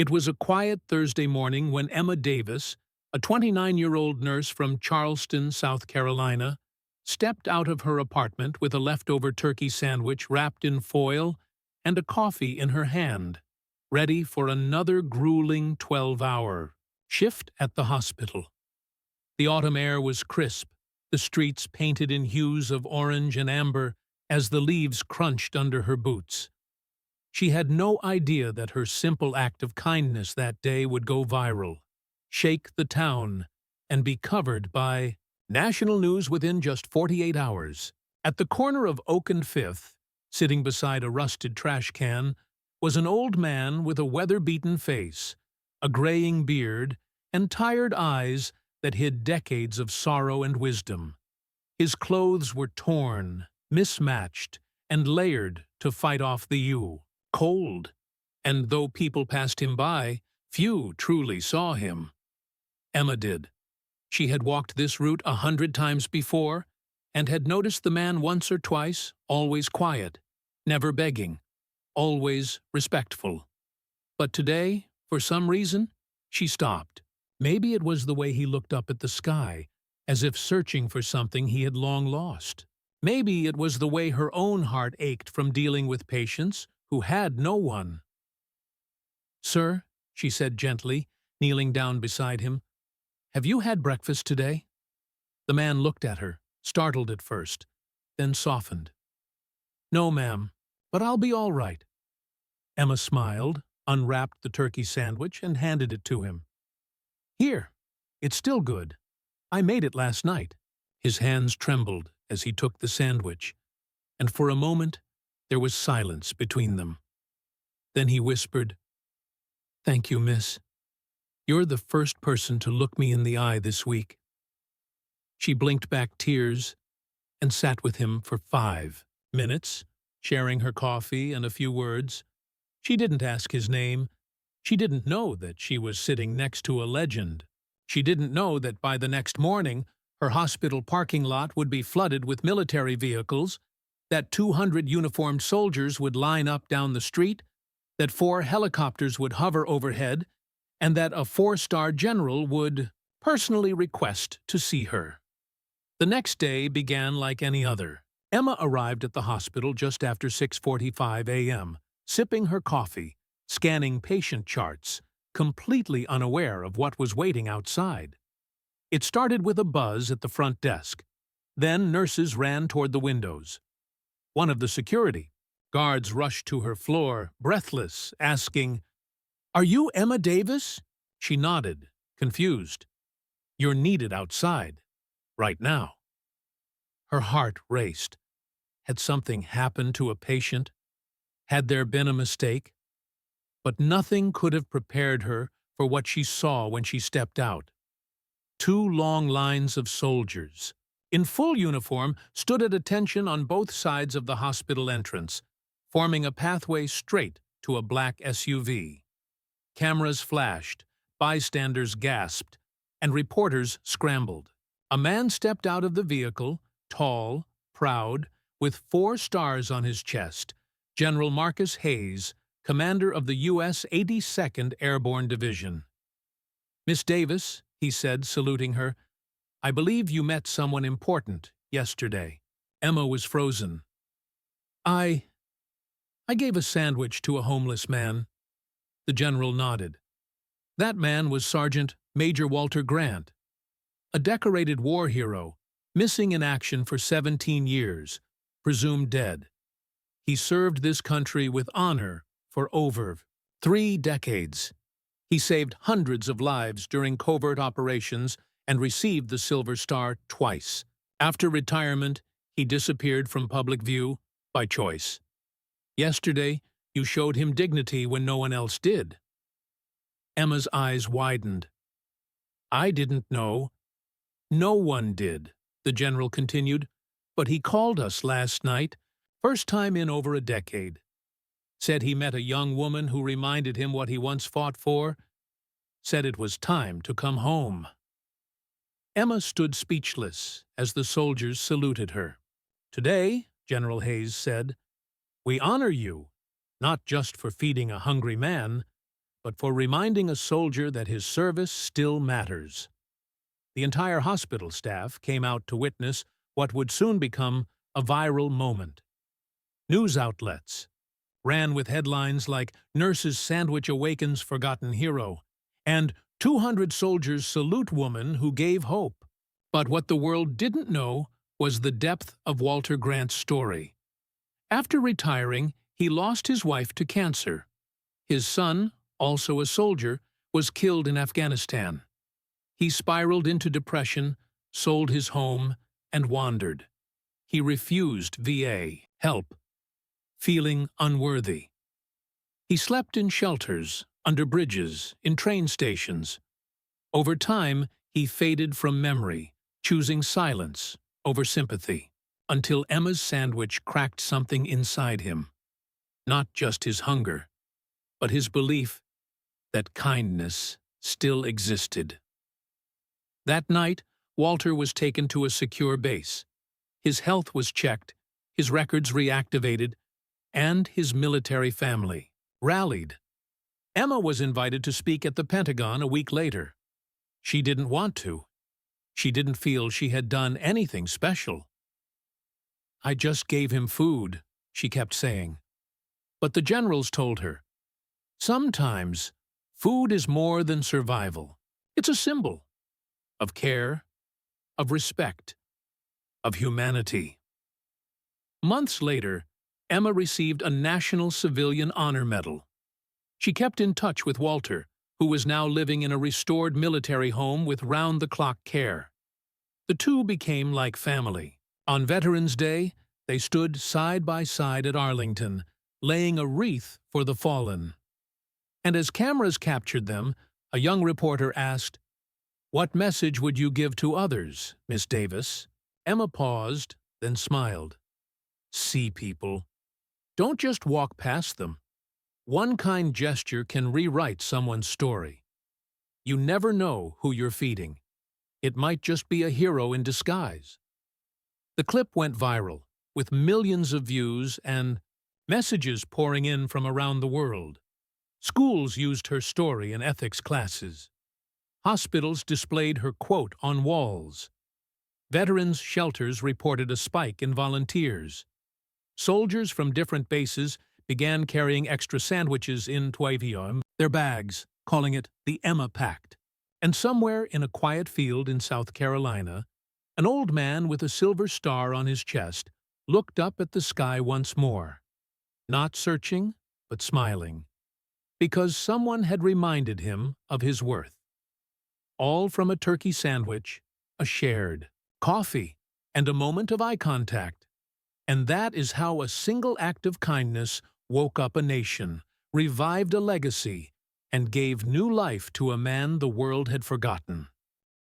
It was a quiet Thursday morning when Emma Davis, a 29-year-old nurse from Charleston, South Carolina, stepped out of her apartment with a leftover turkey sandwich wrapped in foil and a coffee in her hand, ready for another grueling 12-hour shift at the hospital. The autumn air was crisp, the streets painted in hues of orange and amber as the leaves crunched under her boots. She had no idea that her simple act of kindness that day would go viral, shake the town, and be covered by national news within just 48 hours. At the corner of Oak and Fifth, sitting beside a rusted trash can, was an old man with a weather-beaten face, a graying beard, and tired eyes that hid decades of sorrow and wisdom. His clothes were torn, mismatched, and layered to fight off the cold, and though people passed him by, few truly saw him. Emma did. She had walked this route 100 times before, and had noticed the man once or twice, always quiet, never begging, always respectful. But today, for some reason, she stopped. Maybe it was the way he looked up at the sky, as if searching for something he had long lost. Maybe it was the way her own heart ached from dealing with patients who had no one. "Sir," she said gently, kneeling down beside him, "have you had breakfast today?" The man looked at her, startled at first, then softened. "No, ma'am, but I'll be all right." Emma smiled, unwrapped the turkey sandwich, and handed it to him. "Here, it's still good. I made it last night." His hands trembled as he took the sandwich, and for a moment there was silence between them. Then he whispered, "Thank you, miss. You're the first person to look me in the eye this week." She blinked back tears and sat with him for 5 minutes, sharing her coffee and a few words. She didn't ask his name. She didn't know that she was sitting next to a legend. She didn't know that by the next morning her hospital parking lot would be flooded with military vehicles, that 200 uniformed soldiers would line up down the street, that 4 helicopters would hover overhead, and that a 4-star general would personally request to see her. The next day began like any other. Emma arrived at the hospital just after 6:45 a.m., sipping her coffee, scanning patient charts, completely unaware of what was waiting outside. It started with a buzz at the front desk. Then nurses ran toward the windows. One of the security guards rushed to her floor, breathless, asking, "Are you Emma Davis?" She nodded, confused. "You're needed outside, right now." Her heart raced. Had something happened to a patient? Had there been a mistake? But nothing could have prepared her for what she saw when she stepped out. 2 long lines of soldiers, in full uniform, stood at attention on both sides of the hospital entrance, forming a pathway straight to a black SUV. Cameras flashed, bystanders gasped, and reporters scrambled. A man stepped out of the vehicle, tall, proud, with 4 stars on his chest, General Marcus Hayes, commander of the U.S. 82nd Airborne Division. "Miss Davis," he said, saluting her, "I believe you met someone important yesterday." Emma was frozen. I gave a sandwich to a homeless man." The general nodded. "That man was Sergeant Major Walter Grant, a decorated war hero, missing in action for 17 years, presumed dead. He served this country with honor for over 3 decades. He saved hundreds of lives during covert operations and received the Silver Star twice. After retirement, he disappeared from public view by choice. Yesterday, you showed him dignity when no one else did." Emma's eyes widened. "I didn't know." "No one did," the general continued, "but he called us last night, first time in over a decade. Said he met a young woman who reminded him what he once fought for. Said it was time to come home." Emma stood speechless as the soldiers saluted her. "Today," General Hayes said, "we honor you, not just for feeding a hungry man, but for reminding a soldier that his service still matters. The entire hospital staff came out to witness what would soon become a viral moment. News outlets ran with headlines like "Nurse's Sandwich Awakens Forgotten Hero" and "200 Soldiers Salute Woman Who Gave Hope." But what the world didn't know was the depth of Walter Grant's story. After retiring, he lost his wife to cancer. His son, also a soldier, was killed in Afghanistan. He spiraled into depression, sold his home, and wandered. He refused VA help, feeling unworthy. He slept in shelters, under bridges, in train stations. Over time, he faded from memory, choosing silence over sympathy, until Emma's sandwich cracked something inside him. Not just his hunger, but his belief that kindness still existed. That night, Walter was taken to a secure base. His health was checked, his records reactivated, and his military family rallied. Emma was invited to speak at the Pentagon a week later. She didn't want to. She didn't feel she had done anything special. "I just gave him food," she kept saying. But the generals told her, "Sometimes food is more than survival. It's a symbol of care, of respect, of humanity." Months later, Emma received a National Civilian Honor Medal. She kept in touch with Walter, who was now living in a restored military home with round-the-clock care. The two became like family. On Veterans Day, they stood side by side at Arlington, laying a wreath for the fallen. And as cameras captured them, a young reporter asked, "What message would you give to others, Miss Davis?" Emma paused, then smiled. "See people. Don't just walk past them. One kind gesture can rewrite someone's story. You never know who you're feeding. It might just be a hero in disguise." The clip went viral, with millions of views and messages pouring in from around the world. Schools used her story in ethics classes. Hospitals displayed her quote on walls. Veterans' shelters reported a spike in volunteers. Soldiers from different bases began carrying extra sandwiches in their bags, calling it the Emma Pact. And somewhere in a quiet field in South Carolina, an old man with a silver star on his chest looked up at the sky once more, not searching, but smiling, because someone had reminded him of his worth. All from a turkey sandwich, a shared coffee, and a moment of eye contact. And that is how a single act of kindness woke up a nation, revived a legacy, and gave new life to a man the world had forgotten.